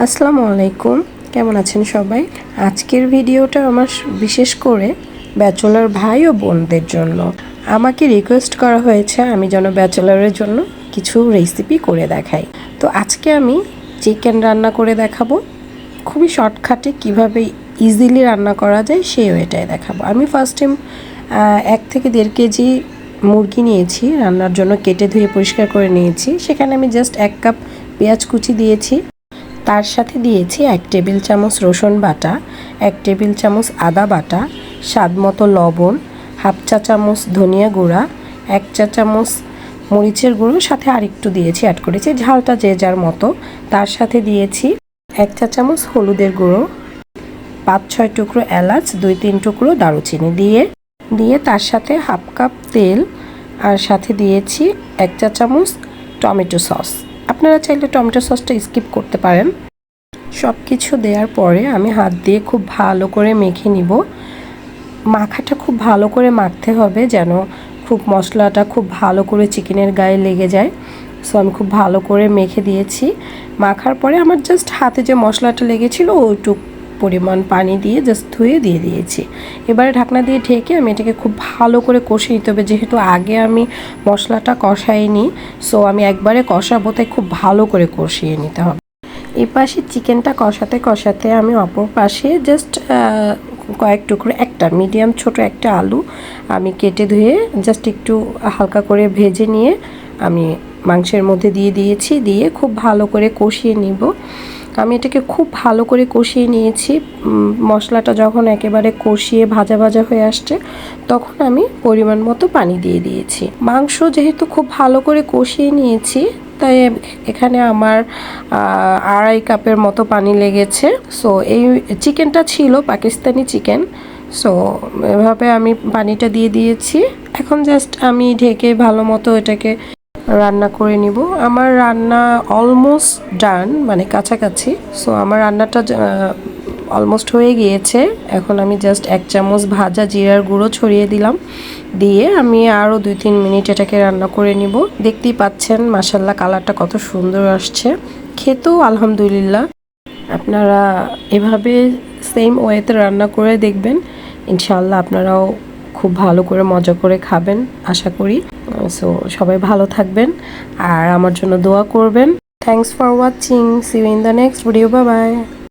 আসসালামু আলাইকুম, কেমন আছেন সবাই? আজকের ভিডিওটা আমার বিশেষ করে ব্যাচেলর ভাই ও বোনদের জন্য। আমাকে রিকোয়েস্ট করা হয়েছে আমি যেন ব্যাচেলরের জন্য কিছু রেসিপি করে দেখাই। তো আজকে আমি চিকেন রান্না করে দেখাবো। খুবই শর্টকাটে কিভাবে ইজিলি রান্না করা যায় সেই ওয়েটাই দেখাবো। আমি ফার্স্ট টাইম 1 থেকে 1.5 কেজি মুরগি নিয়েছি, রান্নার জন্য কেটে ধুয়ে পরিষ্কার করে নিয়েছি। সেখানে আমি জাস্ট 1 কাপ পেঁয়াজ কুচি দিয়েছি, তার সাথে দিয়েছি 1 টেবিল চামচ রসুন বাটা, 1 টেবিল চামচ আদা বাটা, স্বাদ মতো লবণ, হাফ চা চামচ ধনিয়া গুঁড়া, 1 চা চামচ মরিচের গুঁড়ো, সাথে আরেকটু দিয়েছি, অ্যাড করেছি ঝালটা যে যার মতো। তার সাথে দিয়েছি 1 চা চামচ হলুদের গুঁড়ো, 5-6 টুকরো এলাচ, 2-3 টুকরো দারুচিনি দিয়ে তার সাথে হাফ কাপ তেল, আর সাথে দিয়েছি 1 চা চামচ টমেটো সস। আপনারা চাইলে টমেটো সসটা স্কিপ করতে পারেন। সব কিছু দেওয়ার পরে আমি হাত দিয়ে খুব ভালো করে মেখে নিব। মাখাটা খুব ভালো করে মাখতে হবে যেন খুব মশলাটা খুব ভালো করে চিকেনের গায়ে লেগে যায়। সো আমি খুব ভালো করে মেখে দিয়েছি। মাখার পরে আমার জাস্ট হাতে যে মশলাটা লেগেছিল ওইটুক পরিমাণ পানি দিয়ে জাস্ট ধুয়ে দিয়ে দিয়েছি। এবারে ঢাকনা দিয়ে ঢেকে আমি এটাকে খুব ভালো করে কষিয়ে নিতে হবে। যেহেতু আগে আমি মশলাটা কষাইনি, সো আমি একবারে কষাবো, তাই খুব ভালো করে কষিয়ে নিতে হবে। এই পাশে চিকেনটা কষাতে কষাতে আমি অপর পাশে জাস্ট কয়েক টুকরো একটা মিডিয়াম ছোট একটা আলু আমি কেটে ধুয়ে জাস্ট একটু হালকা করে ভেজে নিয়ে আমি মাংসের মধ্যে দিয়ে দিয়েছি। দিয়ে খুব ভালো করে কষিয়ে নিব। আমি এটাকে খুব ভালো করে কষিয়ে নিয়েছি। মশলাটা যখন একেবারে কষিয়ে ভাজা ভাজা হয়ে আসছে তখন আমি পরিমাণ মতো পানি দিয়ে দিয়েছি। মাংস যেহেতু খুব ভালো করে কষিয়ে নিয়েছি তাই এখানে আমার 2.5 কাপের মতো পানি লেগেছে। সো এই চিকেনটা ছিল পাকিস্তানি চিকেন। সো এভাবে আমি পানিটা দিয়ে দিয়েছি। এখন জাস্ট আমি ঢেকে ভালো মতো এটাকে রান্না করে নিব। আমার রান্না অলমোস্ট ডান, মানে কাছাকাছি। সো আমার রান্নাটা অলমোস্ট হয়ে গিয়েছে। এখন আমি জাস্ট 1 চামচ ভাজা জিরার গুঁড়ো ছড়িয়ে দিলাম। দিয়ে আমি আরও 2-3 মিনিট এটাকে রান্না করে নিব। দেখতেই পাচ্ছেন মাশাল্লাহ কালারটা কত সুন্দর আসছে, খেতেও আলহামদুলিল্লাহ। আপনারা এভাবে সেম ওয়েতে রান্না করে দেখবেন, ইনশাআল্লাহ আপনারাও খুব ভালো করে মজা করে খাবেন আশা করি। সো সবাই ভালো থাকবেন আর আমার জন্য দোয়া করবেন। Thanks for watching, see you in the next video, bye by.